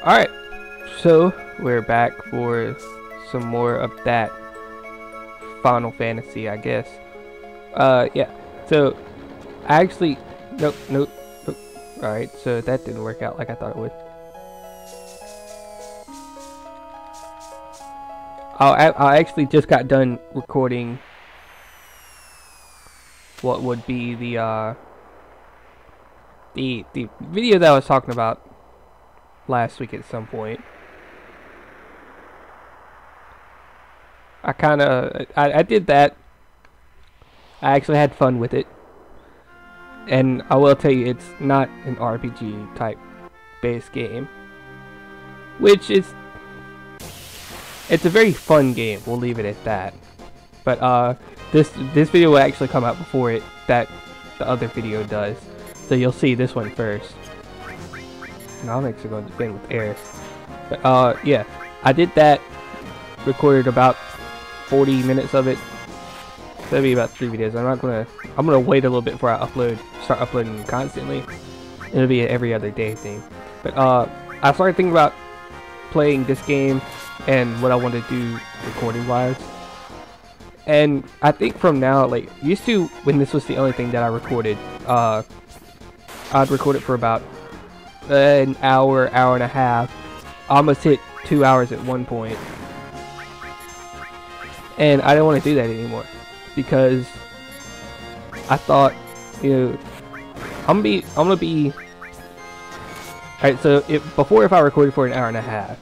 Alright, so we're back for some more of that Final Fantasy, I guess. Yeah, so I actually, nope. Alright, so that didn't work out like I thought it would. I actually just got done recording what would be the video that I was talking about last week at some point. I did that. I actually had fun with it. And I will tell you, it's not an RPG type based game. Which is, it's a very fun game, we'll leave it at that. But this video will actually come out before the other video does. So you'll see this one first. And I'm actually going to begin with air. But yeah, I did that, recorded about 40 minutes of it. So that'll be about 3 videos. I'm gonna wait a little bit before I start uploading constantly. It'll be an every other day thing. But I started thinking about playing this game and what I want to do recording wise. And I think from now, like, used to, when this was the only thing that I recorded, I'd record it for about an hour and a half. I almost hit 2 hours at one point. And I didn't want to do that anymore, because I thought, you know, I'm gonna be alright. So if I recorded for an hour and a half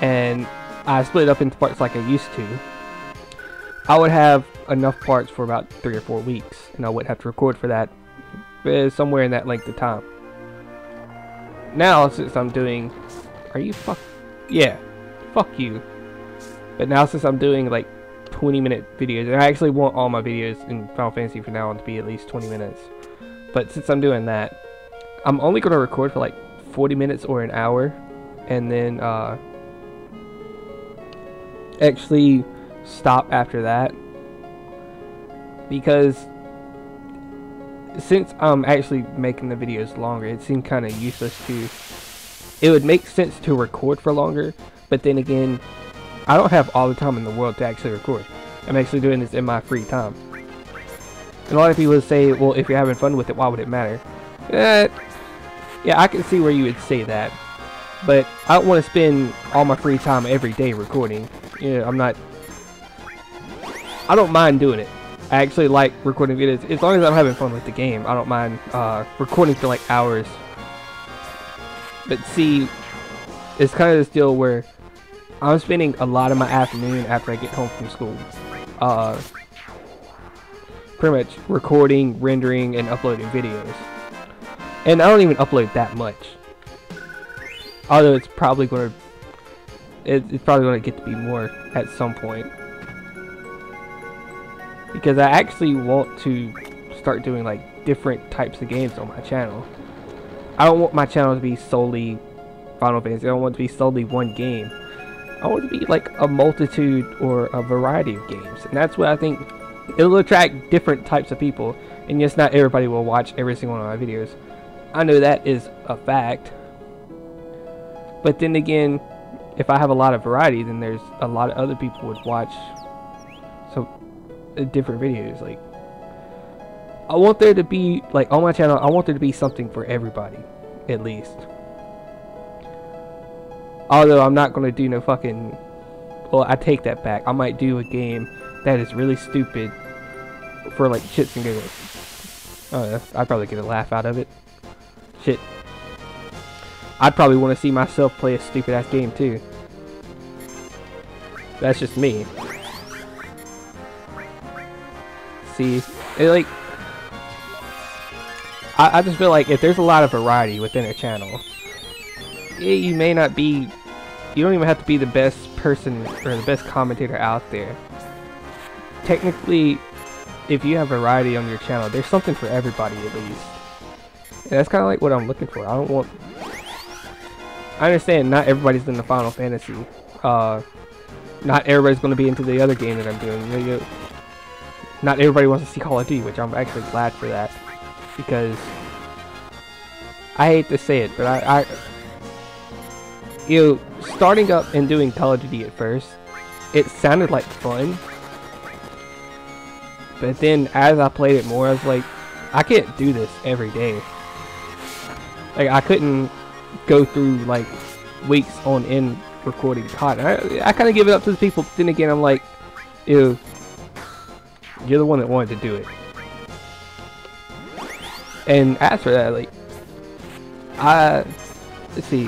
and I split it up into parts like I used to, I would have enough parts for about 3 or 4 weeks, and I wouldn't have to record for that somewhere in that length of time. Now, since I'm doing, yeah, fuck you. But now, since I'm doing like 20-minute videos, and I actually want all my videos in Final Fantasy from now on to be at least 20 minutes. But since I'm doing that, I'm only going to record for like 40 minutes or an hour, and then actually stop after that. Because since I'm actually making the videos longer, it seemed kind of useless to... It would make sense to record for longer, but then again, I don't have all the time in the world to actually record. I'm actually doing this in my free time. And a lot of people say, well, if you're having fun with it, why would it matter? Yeah, I can see where you would say that. But I don't want to spend all my free time every day recording. You know, I don't mind doing it. I actually like recording videos. As long as I'm having fun with the game, I don't mind recording for like hours. But see, it's kind of this deal where I'm spending a lot of my afternoon after I get home from school pretty much recording, rendering, and uploading videos. And I don't even upload that much. Although it's probably going to get to be more at some point. Because I actually want to start doing like different types of games on my channel. I don't want my channel to be solely Final Fantasy. I don't want it to be solely one game. I want it to be like a multitude or a variety of games. And that's what I think, it'll attract different types of people. And yes, not everybody will watch every single one of my videos. I know that is a fact. But then again, if I have a lot of variety, then there's a lot of other people would watch some different videos. Like, I want there to be, like, on my channel, I want there to be something for everybody, at least. Although I'm not going to do no fucking... Well, I take that back. I might do a game that is really stupid for, like, shits and giggles. I'd probably get a laugh out of it. Shit. I'd probably want to see myself play a stupid-ass game, too. That's just me. See? Like... I just feel like if there's a lot of variety within a channel, you may not be, you don't even have to be the best person or the best commentator out there. Technically, if you have variety on your channel, there's something for everybody at least. And that's kind of like what I'm looking for. I understand not everybody's into Final Fantasy. Not everybody's going to be into the other game that I'm doing. Not everybody wants to see Call of Duty, which I'm actually glad for that. Because I hate to say it, but you know, starting up and doing Call of Duty at first, it sounded like fun. But then as I played it more, I was like, I can't do this every day. Like, I couldn't go through like weeks on end recording content. I kind of give it up to the people, but then again, I'm like, ew, you're the one that wanted to do it. And as for that, like, let's see,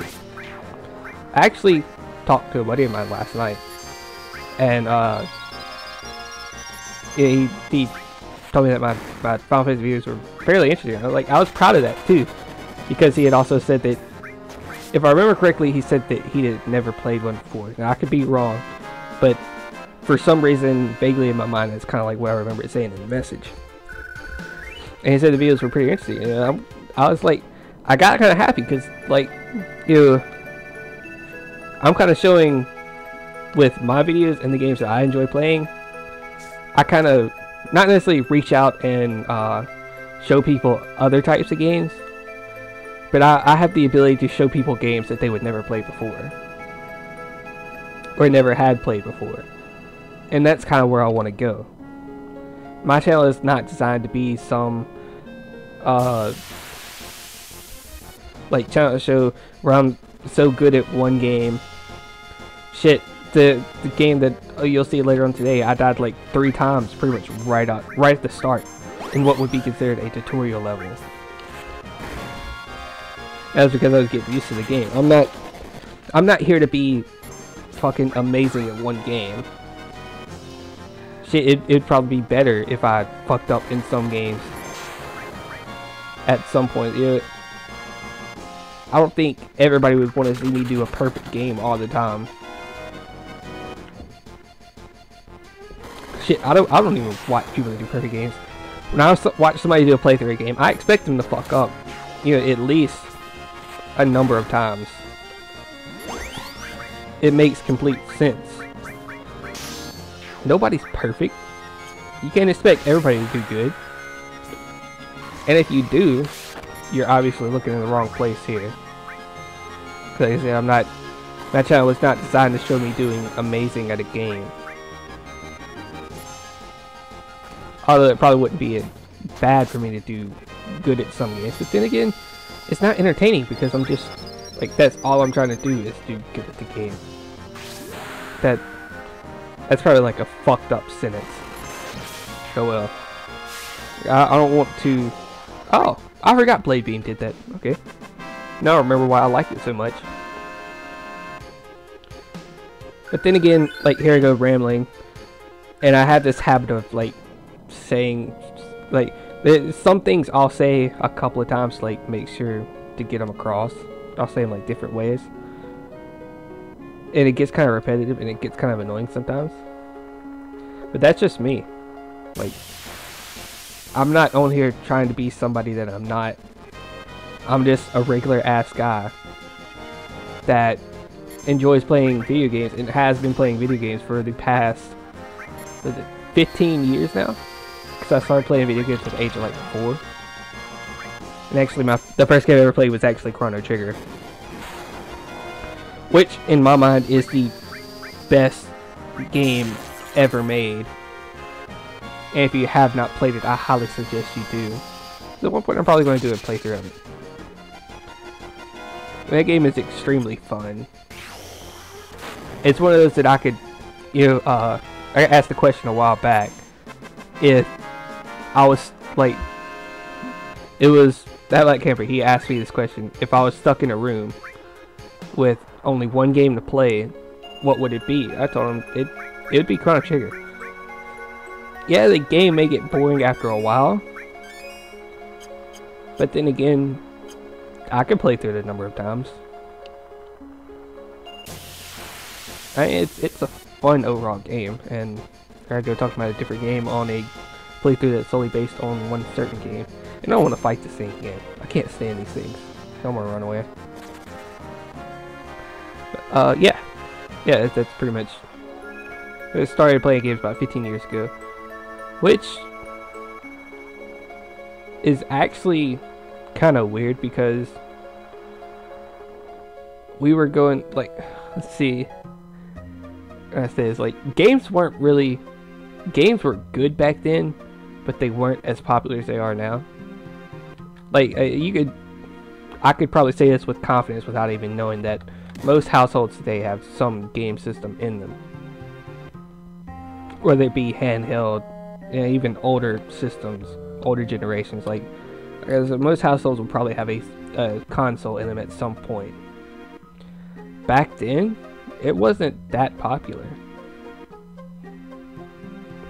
I actually talked to a buddy of mine last night, and yeah, he told me that my Final Fantasy videos were fairly interesting. I was proud of that too, because he had also said that, if I remember correctly, he said that he had never played one before. Now, I could be wrong, but for some reason, vaguely in my mind, that's kind of like what I remember it saying in the message. And he said the videos were pretty interesting. And I was like, I got kind of happy because, like, you know, I'm kind of showing with my videos and the games that I enjoy playing. I kind of not necessarily reach out and show people other types of games, but I have the ability to show people games that they would never play before, or never had played before. And that's kind of where I want to go. My channel is not designed to be some like channel to show where I'm so good at one game. Shit, the game that you'll see later on today, I died like 3 times pretty much right at the start in what would be considered a tutorial level. That's because I was getting used to the game. I'm not here to be fucking amazing at one game. Shit, it'd probably be better if I fucked up in some games at some point. Yeah, I don't think everybody would want to see me do a perfect game all the time. Shit, I don't even watch people that do perfect games. When I watch somebody do a playthrough game, I expect them to fuck up, you know, at least a number of times. It makes complete sense. Nobody's perfect. You can't expect everybody to do good. And if you do, you're obviously looking in the wrong place here. Like I said, my channel was not designed to show me doing amazing at a game. Although it probably wouldn't be bad for me to do good at some games. But then again, it's not entertaining because I'm just, like, that's all I'm trying to do is do good at the game. That's probably like a fucked up sentence. Oh well. I don't want to... Oh, I forgot Blade Beam did that. Okay. Now I remember why I liked it so much. But then again, like, here I go rambling. And I have this habit of, like, saying, like, some things I'll say a couple of times to, like, make sure to get them across. I'll say them, like, different ways. And it gets kind of repetitive and it gets kind of annoying sometimes. But that's just me. Like, I'm not on here trying to be somebody that I'm not. I'm just a regular ass guy that enjoys playing video games and has been playing video games for the past, was it 15 years now? Because I started playing video games at the age of like 4. And actually the first game I ever played was actually Chrono Trigger, which in my mind is the best game ever made. And if you have not played it, I highly suggest you do. At one point I'm probably going to do a playthrough of it. That game is extremely fun. It's one of those that I could, you know, I asked the question a while back if I was, like, it was that like camper, he asked me this question, if I was stuck in a room with only one game to play, what would it be? I told him it would be Chrono Trigger. Yeah, the game may get boring after a while, but then again, I can play through it a number of times. It's a fun overall game, and I gotta go talk about a different game on a playthrough that's solely based on one certain game. And I don't want to fight the same game. I can't stand these things. I'm gonna run away. But, yeah, that's pretty much. I started playing games about 15 years ago, which is actually kind of weird because we were going, like, let's see. I say is like games were good back then, but they weren't as popular as they are now. Like I could probably say this with confidence without even knowing that most households today have some game system in them, whether it be handheld, and even older systems, older generations. Like, as most households will probably have a console in them at some point. Back then, it wasn't that popular,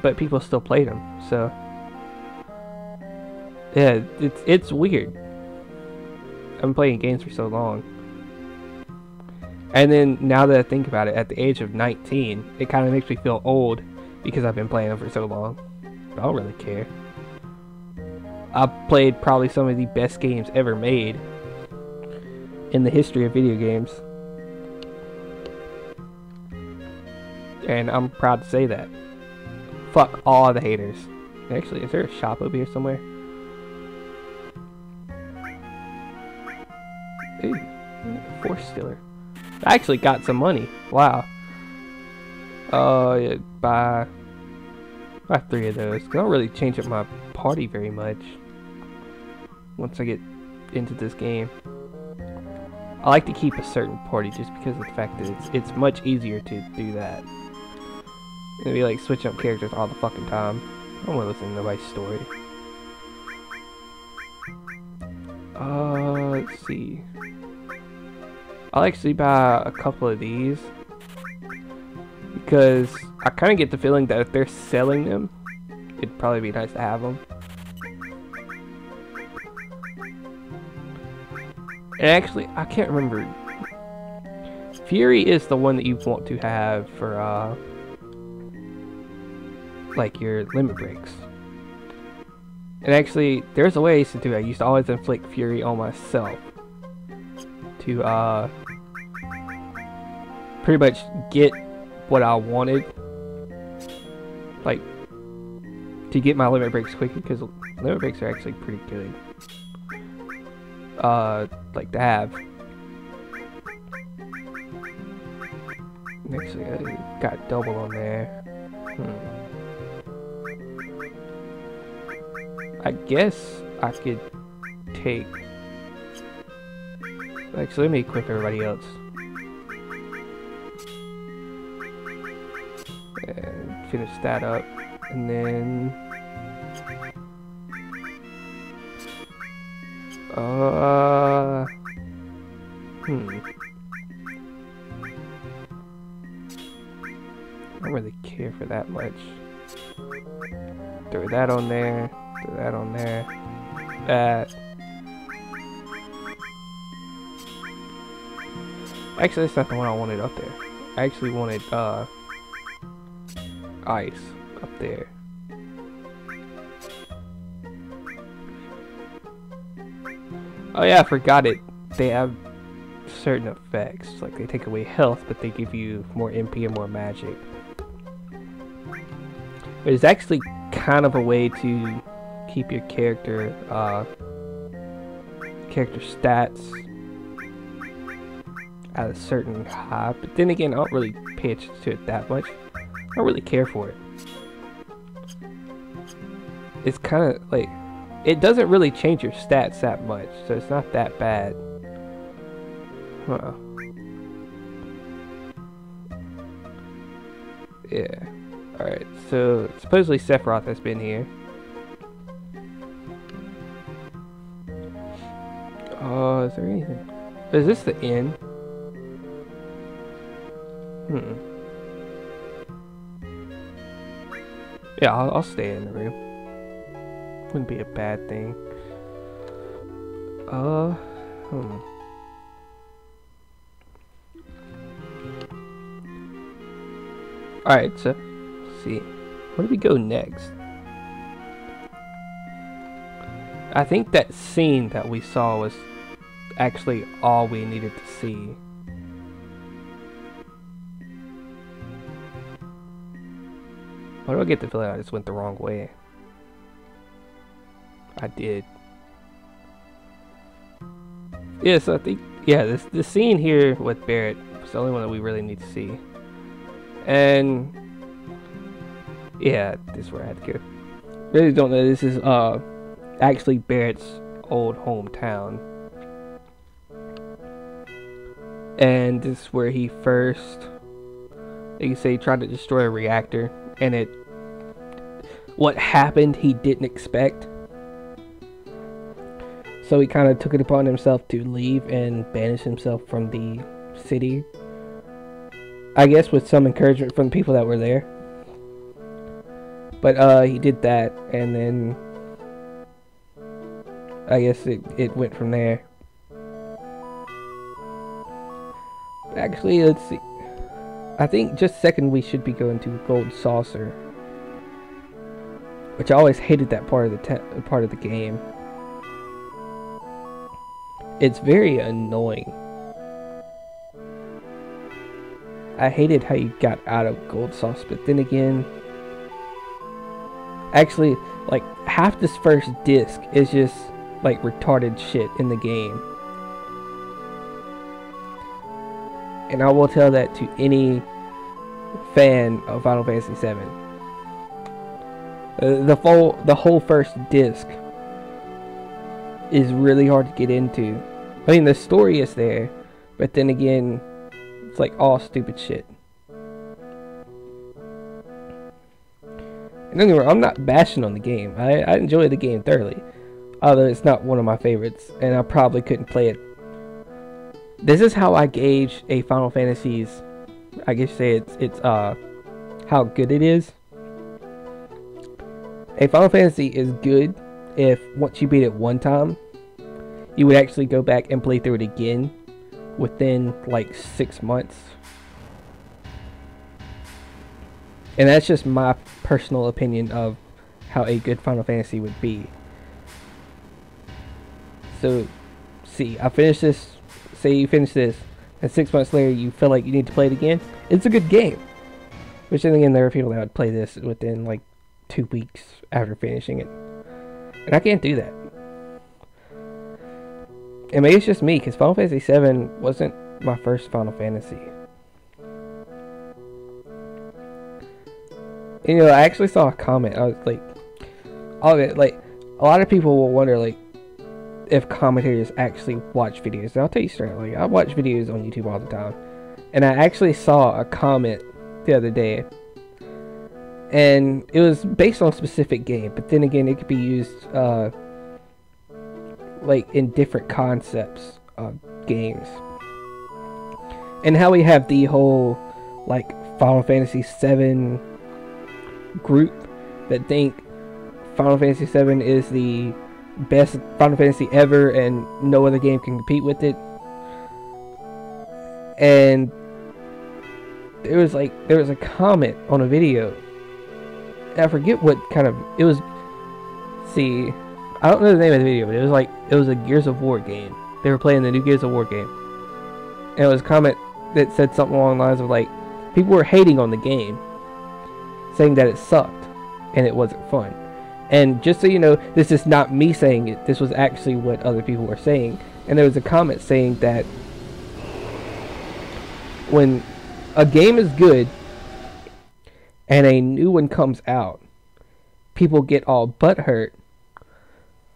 but people still played them. So yeah, it's weird. I've been playing games for so long, and then now that I think about it, at the age of 19, it kind of makes me feel old because I've been playing them for so long. I don't really care. I've played probably some of the best games ever made in the history of video games, and I'm proud to say that. Fuck all the haters. Actually, is there a shop over here somewhere? Ooh, force stealer. I actually got some money. Wow. Yeah, buy 3 of those. I don't really change up my party very much once I get into this game. I like to keep a certain party just because of the fact that it's much easier to do that. It'd be like switching up characters all the fucking time. I don't want to listen to nobody's story. Let's see. I'll actually buy a couple of these because I kind of get the feeling that if they're selling them, it'd probably be nice to have them. And actually, I can't remember. Fury is the one that you want to have for like your limit breaks. And actually, there's a way I used to do it. I used to always inflict Fury on myself to pretty much get what I wanted, like to get my limit breaks quicker, because limit breaks are actually pretty good like to have. Actually, I got double on there. I guess I could take... Actually, let me equip everybody else. And finish that up. And then... I don't really care for that much. Throw that on there. Throw that on there. That. Actually, that's not the one I wanted up there. I actually wanted ice up there. Oh yeah, I forgot it. They have certain effects. Like, they take away health, but they give you more MP and more magic. But it's actually kind of a way to keep your character stats at a certain high. But then again, I don't really pay attention to it that much. I don't really care for it. It's kind of like, it doesn't really change your stats that much, so it's not that bad. Huh. Yeah. Alright, so supposedly Sephiroth has been here. Oh, is there anything? Is this the inn? Yeah, I'll stay in the room. Wouldn't be a bad thing. Alright, so let's see. Where do we go next? I think that scene that we saw was actually all we needed to see. Why do I get the feeling I just went the wrong way? I did. Yeah, so I think yeah, this scene here with Barrett is the only one that we really need to see. And yeah, this is where I had to go. Really don't know. This is actually Barrett's old hometown, and this is where he first, you can say, tried to destroy a reactor, and what happened he didn't expect. So he kind of took it upon himself to leave and banish himself from the city. I guess with some encouragement from the people that were there. But he did that, and then I guess it went from there. Actually, let's see. I think just second we should be going to Gold Saucer, which I always hated that part of the game. It's very annoying. I hated how you got out of Gold Sauce, but then again, actually, like, half this first disc is just like retarded shit in the game. And I will tell that to any fan of Final Fantasy VII. The whole first disc is really hard to get into. I mean, the story is there, but then again, it's like all stupid shit. And anyway, I'm not bashing on the game. I enjoy the game thoroughly, although it's not one of my favorites, and I probably couldn't play it. This is how I gauge a Final Fantasy's, I guess say it's how good it is. A Final Fantasy is good if once you beat it one time, you would actually go back and play through it again within like 6 months. And that's just my personal opinion of how a good Final Fantasy would be. So, see, I finished this, say you finish this, and 6 months later you feel like you need to play it again, it's a good game. Which then again, there are people that would play this within like 2 weeks after finishing it. And I can't do that. And maybe it's just me, because Final Fantasy VII wasn't my first Final Fantasy. You know, I actually saw a comment. I was like, a lot of people will wonder, like, if commentators actually watch videos. And I'll tell you straight, like, I watch videos on YouTube all the time. And I actually saw a comment the other day. And it was based on a specific game. But then again, it could be used, like, in different concepts of games. And how we have the whole, like, Final Fantasy VII group that think Final Fantasy VII is the best Final Fantasy ever and no other game can compete with it. And there was a comment on a video, and I forget what kind of it was. See, I don't know the name of the video, but it was a Gears of War game. They were playing the new Gears of War game, and it was a comment that said something along the lines of, like, people were hating on the game, saying that it sucked and it wasn't fun. And just so you know, this is not me saying it, this was actually what other people were saying. And there was a comment saying that when a game is good and a new one comes out, people get all butthurt.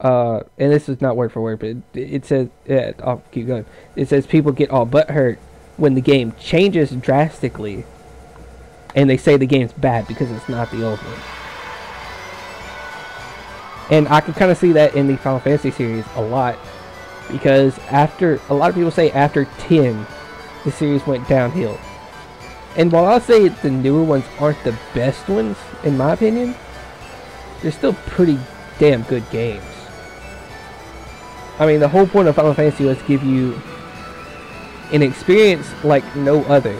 And this is not word for word, but it says, I'll keep going. It says people get all butthurt when the game changes drastically, and they say the game's bad because it's not the old one. And I can kind of see that in the Final Fantasy series a lot, because a lot of people say after 10, the series went downhill. And while I'll say the newer ones aren't the best ones, in my opinion, they're still pretty damn good games. I mean, the whole point of Final Fantasy was to give you an experience like no other.